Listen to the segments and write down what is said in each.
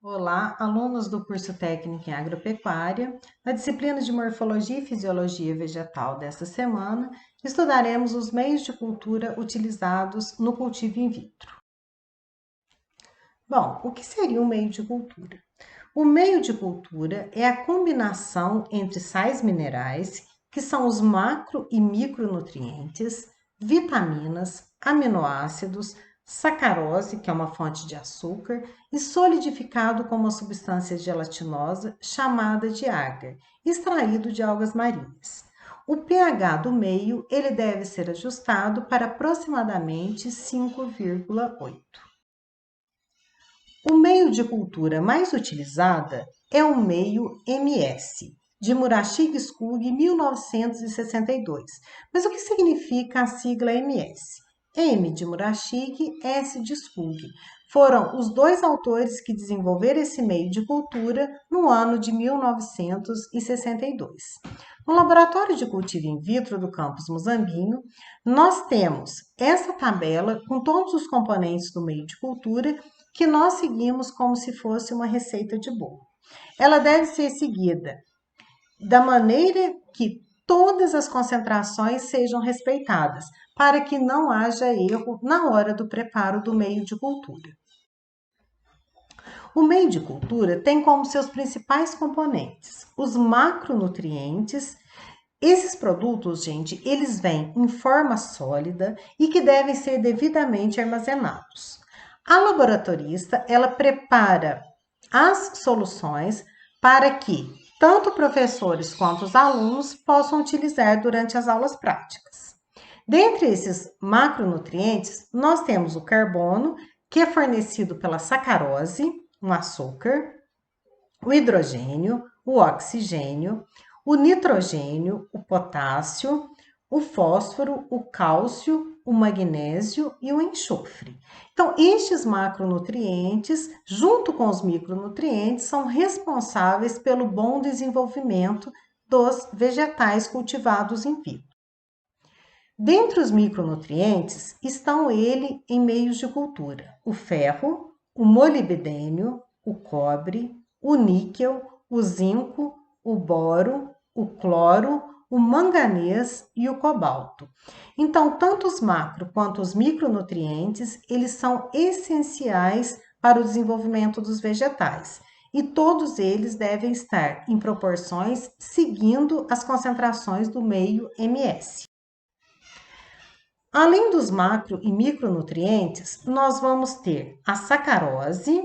Olá, alunos do curso técnico em agropecuária. Na disciplina de Morfologia e Fisiologia Vegetal desta semana, estudaremos os meios de cultura utilizados no cultivo in vitro. Bom, o que seria um meio de cultura? O meio de cultura é a combinação entre sais minerais, que são os macro e micronutrientes, vitaminas, aminoácidos, sacarose, que é uma fonte de açúcar, e solidificado com uma substância gelatinosa chamada de agar, extraído de algas marinhas. O pH do meio ele deve ser ajustado para aproximadamente 5,8. O meio de cultura mais utilizada é o meio MS, de Murashige Skug, 1962. Mas o que significa a sigla MS? M de Murashige, S de Skug. Foram os dois autores que desenvolveram esse meio de cultura no ano de 1962. No laboratório de cultivo in vitro do campus Muzambinho, nós temos essa tabela com todos os componentes do meio de cultura que nós seguimos como se fosse uma receita de bolo. Ela deve ser seguida da maneira que todas as concentrações sejam respeitadas, para que não haja erro na hora do preparo do meio de cultura. O meio de cultura tem como seus principais componentes os macronutrientes. Esses produtos, gente, eles vêm em forma sólida e que devem ser devidamente armazenados. A laboratorista, ela prepara as soluções para que tanto professores quanto os alunos possam utilizar durante as aulas práticas. Dentre esses macronutrientes, nós temos o carbono, que é fornecido pela sacarose, um açúcar, o hidrogênio, o oxigênio, o nitrogênio, o potássio, o fósforo, o cálcio, o magnésio e o enxofre. Então, estes macronutrientes, junto com os micronutrientes, são responsáveis pelo bom desenvolvimento dos vegetais cultivados in vitro. Dentre os micronutrientes estão ele em meios de cultura: o ferro, o molibdênio, o cobre, o níquel, o zinco, o boro, o cloro, o manganês e o cobalto. Então, tanto os macro quanto os micronutrientes, eles são essenciais para o desenvolvimento dos vegetais. E todos eles devem estar em proporções seguindo as concentrações do meio MS. Além dos macro e micronutrientes, nós vamos ter a sacarose,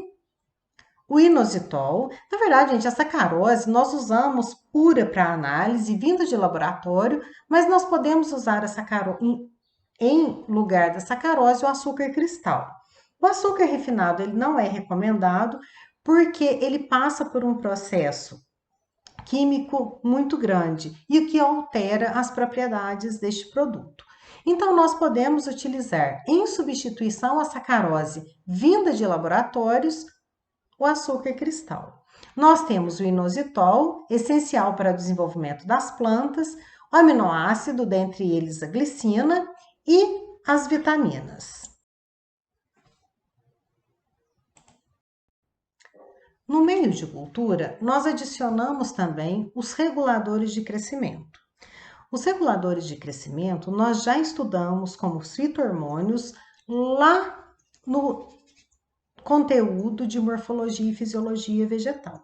o inositol. Na verdade, gente, a sacarose nós usamos pura para análise, vinda de laboratório, mas nós podemos usar a sacarose em lugar da sacarose o açúcar cristal. O açúcar refinado ele não é recomendado porque ele passa por um processo químico muito grande e o que altera as propriedades deste produto. Então, nós podemos utilizar em substituição à sacarose vinda de laboratórios o açúcar cristal. Nós temos o inositol, essencial para o desenvolvimento das plantas, o aminoácido, dentre eles a glicina, e as vitaminas. No meio de cultura, nós adicionamos também os reguladores de crescimento. Os reguladores de crescimento nós já estudamos como fito-hormônios lá no conteúdo de Morfologia e Fisiologia Vegetal.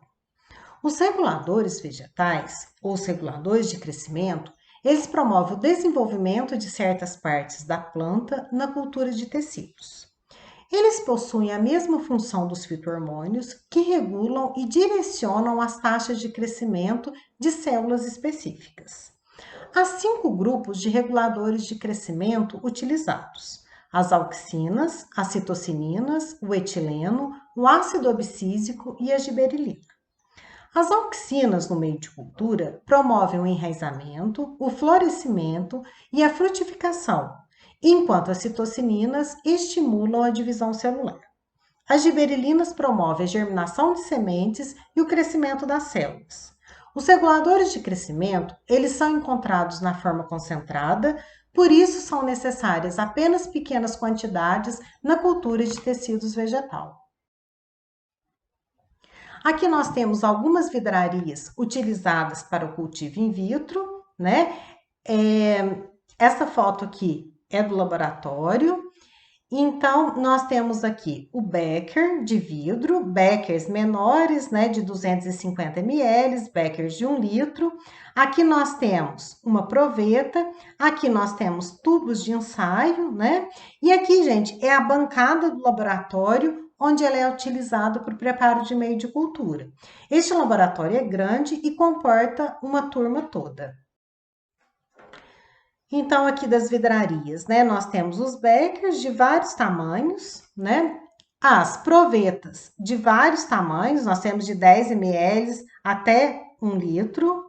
Os reguladores vegetais, ou os reguladores de crescimento, eles promovem o desenvolvimento de certas partes da planta na cultura de tecidos. Eles possuem a mesma função dos fito-hormônios, que regulam e direcionam as taxas de crescimento de células específicas. Há 5 grupos de reguladores de crescimento utilizados: as auxinas, as citocininas, o etileno, o ácido abscísico e a giberelina. As auxinas no meio de cultura promovem o enraizamento, o florescimento e a frutificação, enquanto as citocininas estimulam a divisão celular. As giberelinas promovem a germinação de sementes e o crescimento das células. Os reguladores de crescimento, eles são encontrados na forma concentrada, por isso são necessárias apenas pequenas quantidades na cultura de tecidos vegetal. Aqui nós temos algumas vidrarias utilizadas para o cultivo in vitro, né? Essa foto aqui é do laboratório. Então, nós temos aqui o becker de vidro, beckers menores, né, de 250 ml, beckers de 1 litro. Aqui nós temos uma proveta, aqui nós temos tubos de ensaio, né? E aqui, gente, é a bancada do laboratório, onde ela é utilizada para o preparo de meio de cultura. Este laboratório é grande e comporta uma turma toda. Então, aqui das vidrarias, né, nós temos os beckers de vários tamanhos, né? As provetas de vários tamanhos, nós temos de 10 ml até 1 litro.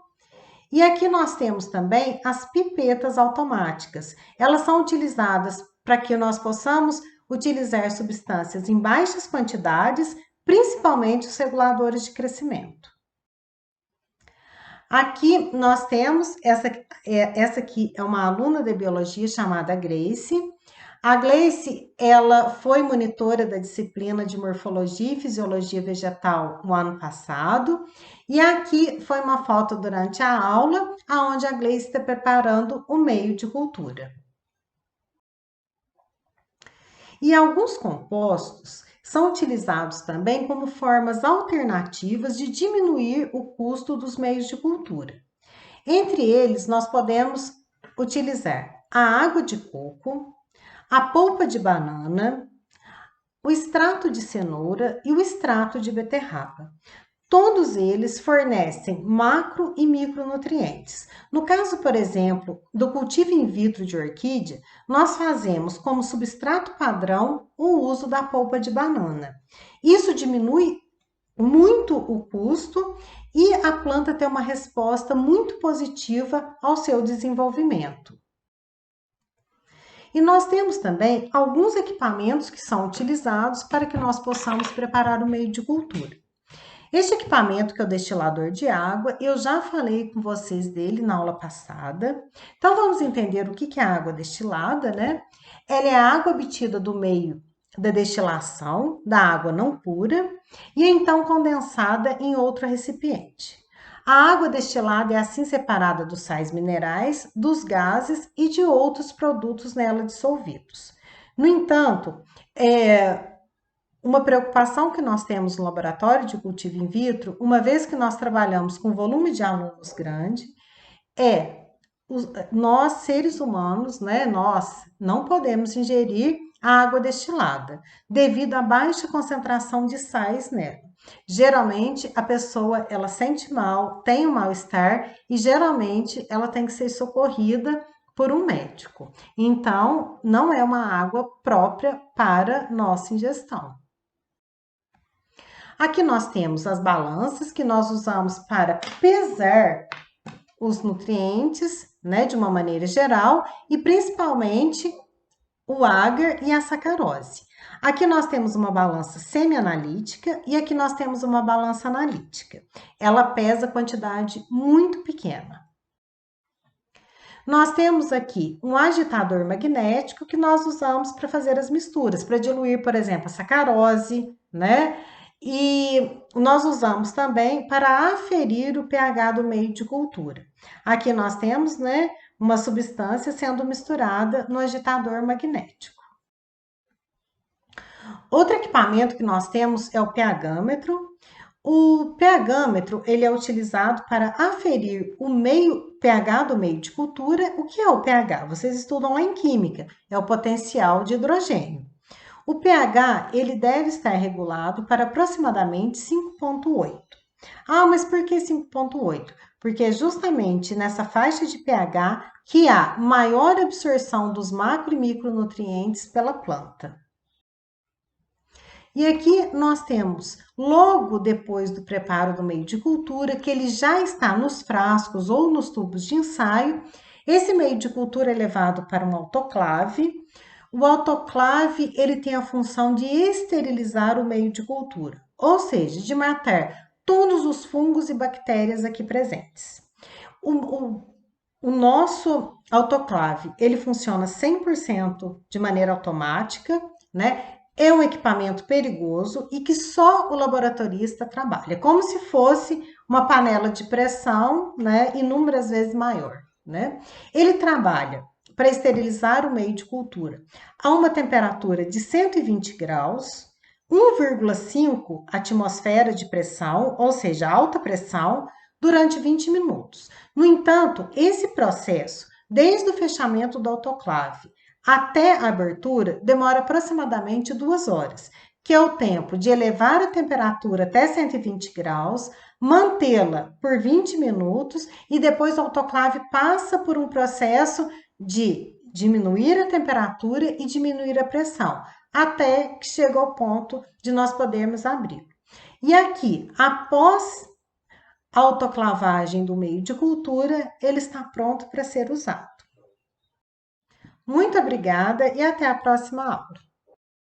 E aqui nós temos também as pipetas automáticas. Elas são utilizadas para que nós possamos utilizar substâncias em baixas quantidades, principalmente os reguladores de crescimento. Aqui nós temos, essa aqui é uma aluna de biologia chamada Grace. A Grace, ela foi monitora da disciplina de morfologia e fisiologia vegetal no ano passado. E aqui foi uma foto durante a aula, onde a Grace está preparando o meio de cultura. E alguns compostos são utilizados também como formas alternativas de diminuir o custo dos meios de cultura. Entre eles, nós podemos utilizar a água de coco, a polpa de banana, o extrato de cenoura e o extrato de beterraba. Todos eles fornecem macro e micronutrientes. No caso, por exemplo, do cultivo in vitro de orquídea, nós fazemos como substrato padrão o uso da polpa de banana. Isso diminui muito o custo e a planta tem uma resposta muito positiva ao seu desenvolvimento. E nós temos também alguns equipamentos que são utilizados para que nós possamos preparar o meio de cultura. Este equipamento, que é o destilador de água, eu já falei com vocês dele na aula passada. Então, vamos entender o que é a água destilada, né? Ela é a água obtida do meio da destilação, da água não pura, e então condensada em outro recipiente. A água destilada é assim separada dos sais minerais, dos gases e de outros produtos nela dissolvidos. No entanto, uma preocupação que nós temos no laboratório de cultivo in vitro, uma vez que nós trabalhamos com volume de alunos grande, nós, seres humanos, né, nós não podemos ingerir a água destilada, devido à baixa concentração de sais nela. Geralmente, a pessoa, ela sente mal, tem um mal-estar e geralmente ela tem que ser socorrida por um médico. Então, não é uma água própria para nossa ingestão. Aqui nós temos as balanças que nós usamos para pesar os nutrientes, né, de uma maneira geral, e principalmente o agar e a sacarose. Aqui nós temos uma balança semi-analítica e aqui nós temos uma balança analítica. Ela pesa quantidade muito pequena. Nós temos aqui um agitador magnético que nós usamos para fazer as misturas, para diluir, por exemplo, a sacarose, né? E nós usamos também para aferir o pH do meio de cultura. Aqui nós temos, né, uma substância sendo misturada no agitador magnético. Outro equipamento que nós temos é o pH-metro. O pH-metro, ele é utilizado para aferir o pH do meio de cultura. O que é o pH? Vocês estudam lá em química, é o potencial de hidrogênio. O pH, ele deve estar regulado para aproximadamente 5,8. Ah, mas por que 5,8? Porque é justamente nessa faixa de pH que há maior absorção dos macro e micronutrientes pela planta. E aqui nós temos, logo depois do preparo do meio de cultura, que ele já está nos frascos ou nos tubos de ensaio. Esse meio de cultura é levado para um autoclave. O autoclave, ele tem a função de esterilizar o meio de cultura, ou seja, de matar todos os fungos e bactérias aqui presentes. O nosso autoclave, ele funciona 100% de maneira automática, né? É um equipamento perigoso e que só o laboratorista trabalha, como se fosse uma panela de pressão, né, inúmeras vezes maior, né? Ele trabalha para esterilizar o meio de cultura a uma temperatura de 120 graus, 1,5 atmosfera de pressão, ou seja, alta pressão, durante 20 minutos. No entanto, esse processo, desde o fechamento do autoclave até a abertura, demora aproximadamente 2 horas, que é o tempo de elevar a temperatura até 120 graus, mantê-la por 20 minutos e depois o autoclave passa por um processo de diminuir a temperatura e diminuir a pressão, até que chega ao ponto de nós podermos abrir. E aqui, após a autoclavagem do meio de cultura, ele está pronto para ser usado. Muito obrigada e até a próxima aula.